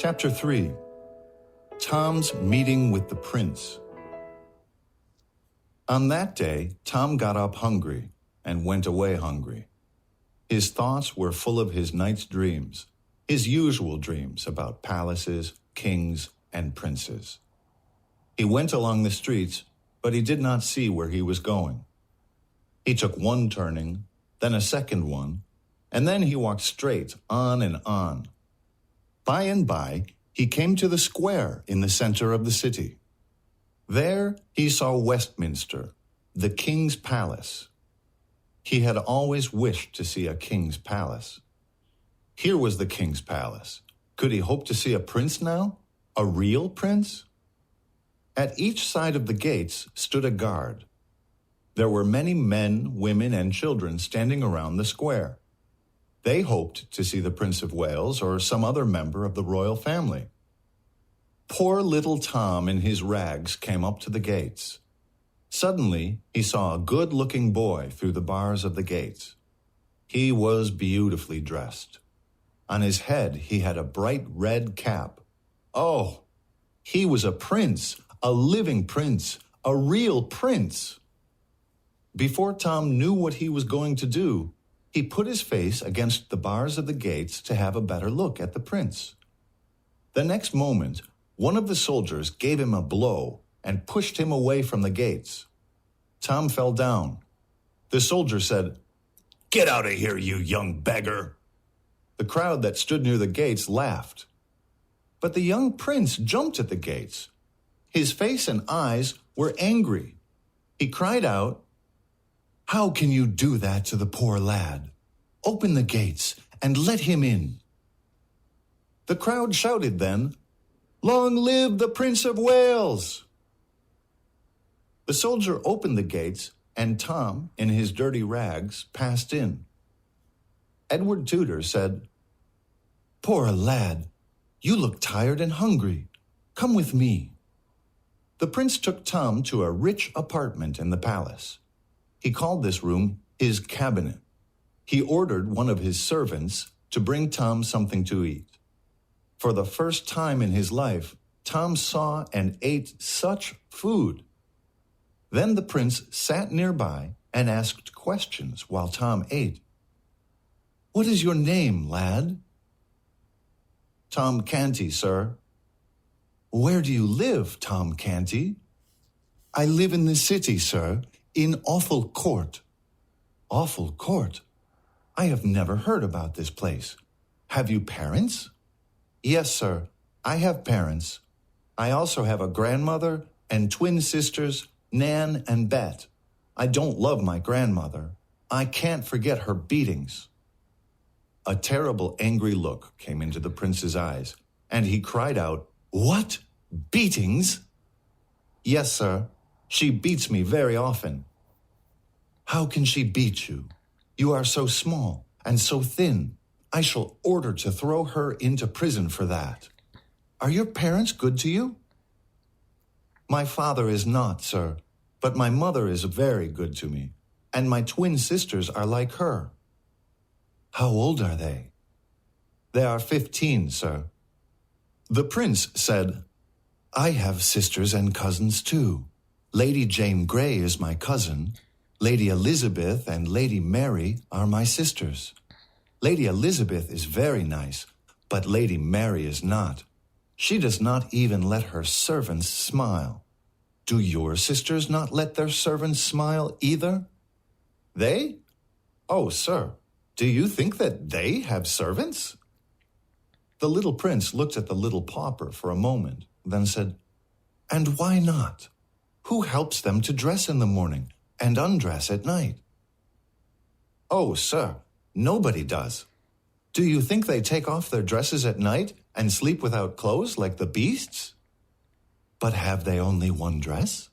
Chapter 3. Tom's Meeting with the Prince. On that day, Tom got up hungry and went away hungry. His thoughts were full of his night's dreams, his usual dreams about palaces, kings, and princes. He went along the streets, but he did not see where he was going. He took one turning, then a second one, and then he walked straight on and on. By and by, he came to the square in the center of the city. There he saw Westminster, the king's palace. He had always wished to see a king's palace. Here was the king's palace. Could he hope to see a prince now? A real prince? At each side of the gates stood a guard. There were many men, women, and children standing around the square. They hoped to see the Prince of Wales or some other member of the royal family. Poor little Tom in his rags came up to the gates. Suddenly, he saw a good-looking boy through the bars of the gates. He was beautifully dressed. On his head, he had a bright red cap. Oh, he was a prince, a living prince, a real prince. Before Tom knew what he was going to do, he put his face against the bars of the gates to have a better look at the prince. The next moment, one of the soldiers gave him a blow and pushed him away from the gates. Tom fell down. The soldier said, "Get out of here, you young beggar." The crowd that stood near the gates laughed. But the young prince jumped at the gates. His face and eyes were angry. He cried out, "How can you do that to the poor lad? Open the gates and let him in." The crowd shouted then, "Long live the Prince of Wales!" The soldier opened the gates, and Tom, in his dirty rags, passed in. Edward Tudor said, "Poor lad, you look tired and hungry. Come with me." The prince took Tom to a rich apartment in the palace. He called this room his cabinet. He ordered one of his servants to bring Tom something to eat. For the first time in his life, Tom saw and ate such food. Then the prince sat nearby and asked questions while Tom ate. "What is your name, lad?" "Tom Canty, sir." "Where do you live, Tom Canty?" "I live in the city, sir, in Awful Court." "Awful Court? I have never heard about this place. Have you parents?" "Yes, sir, I have parents. I also have a grandmother and twin sisters, Nan and Bet. I don't love my grandmother. I can't forget her beatings." A terrible angry look came into the prince's eyes, and he cried out, "What? Beatings?" "Yes, sir. She beats me very often." "How can she beat you? You are so small and so thin. I shall order to throw her into prison for that. Are your parents good to you?" "My father is not, sir, but my mother is very good to me, and my twin sisters are like her." "How old are they?" "They are 15, sir." The prince said, "I have sisters and cousins too. Lady Jane Grey is my cousin. Lady Elizabeth and Lady Mary are my sisters. Lady Elizabeth is very nice, but Lady Mary is not. She does not even let her servants smile. Do your sisters not let their servants smile either?" "They? Oh, sir, do you think that they have servants?" The little prince looked at the little pauper for a moment, then said, "And why not? Who helps them to dress in the morning and undress at night?" "Oh, sir, nobody does. Do you think they take off their dresses at night and sleep without clothes like the beasts?" "But have they only one dress?"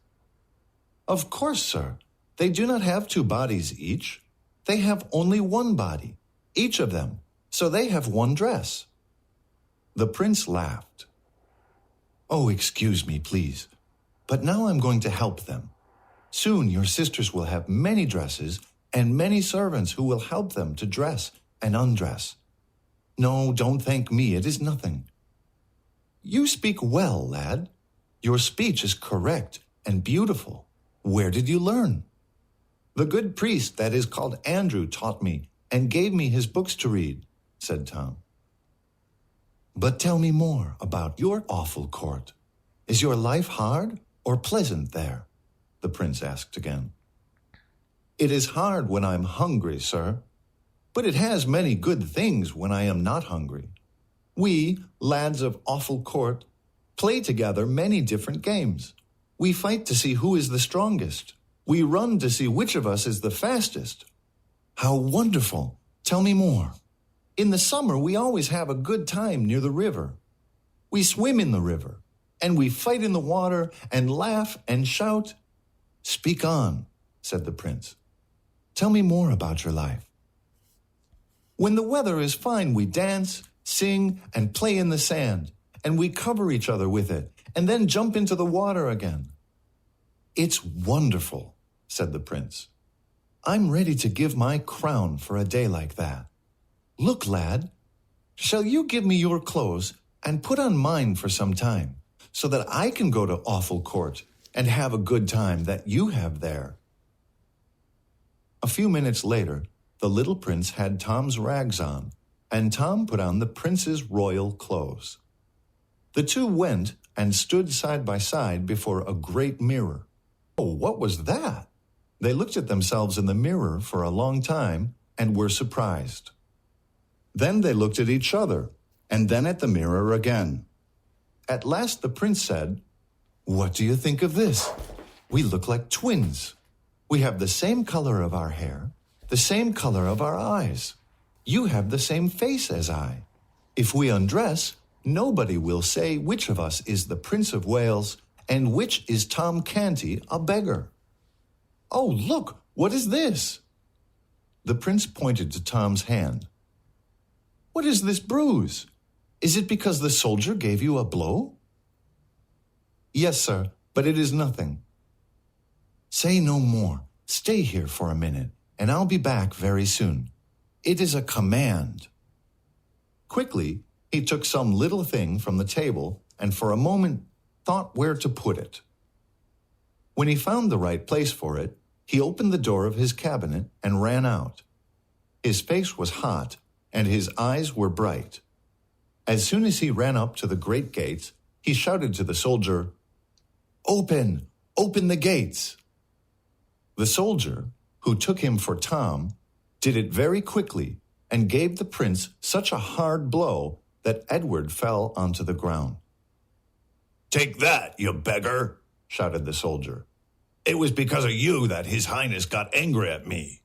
"Of course, sir. They do not have two bodies each. They have only one body, each of them, so they have one dress." The prince laughed. "Oh, excuse me, please, but now I'm going to help them. Soon your sisters will have many dresses and many servants who will help them to dress and undress. No, don't thank me, it is nothing." You speak well, lad. Your speech is correct and beautiful. Where did you learn? The good priest that is called Andrew taught me and gave me his books to read, said Tom. But tell me more about your awful court. Is your life hard or pleasant there? The prince asked again. It is hard when I'm hungry, sir, but it has many good things when I am not hungry. We, lads of awful court, play together many different games. We fight to see who is the strongest. We run to see which of us is the fastest. How wonderful! Tell me more. In the summer, we always have a good time near the river. We swim in the river, and we fight in the water and laugh and shout. Speak on, said the prince. Tell me more about your life. When the weather is fine, we dance, sing, and play in the sand, and we cover each other with it, and then jump into the water again. It's wonderful, said the prince. I'm ready to give my crown for a day like that. Look, lad, shall you give me your clothes and put on mine for some time, so that I can go to awful court and have a good time that you have there? A few minutes later, the little prince had Tom's rags on, and Tom put on the prince's royal clothes. The two went and stood side by side before a great mirror. Oh, what was that? They looked at themselves in the mirror for a long time and were surprised. Then they looked at each other, and then at the mirror again. At last the prince said, What do you think of this? We look like twins. We have the same color of our hair, the same color of our eyes. You have the same face as I. If we undress, nobody will say which of us is the Prince of Wales and which is Tom Canty, a beggar. Oh, look, what is this? The prince pointed to Tom's hand. What is this bruise? Is it because the soldier gave you a blow? Yes, sir, but it is nothing. Say no more. Stay here for a minute, and I'll be back very soon. It is a command. Quickly, he took some little thing from the table and for a moment thought where to put it. When he found the right place for it, he opened the door of his cabinet and ran out. His face was hot, and his eyes were bright. As soon as he ran up to the great gates, he shouted to the soldier, Open! Open the gates! The soldier, who took him for Tom, did it very quickly and gave the prince such a hard blow that Edward fell onto the ground. Take that, you beggar, shouted the soldier. It was because of you that His Highness got angry at me.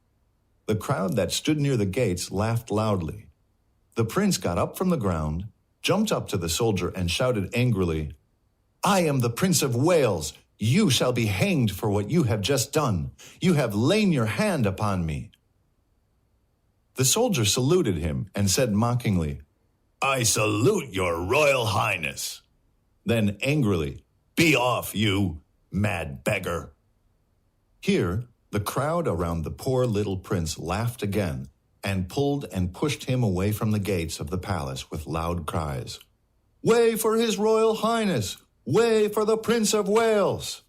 The crowd that stood near the gates laughed loudly. The prince got up from the ground, jumped up to the soldier and shouted angrily, I am the Prince of Wales. You shall be hanged for what you have just done. You have lain your hand upon me. The soldier saluted him and said mockingly, I salute your royal highness. Then angrily, Be off, you mad beggar. Here, the crowd around the poor little prince laughed again and pulled and pushed him away from the gates of the palace with loud cries. Way for His Royal Highness! Way for the Prince of Wales!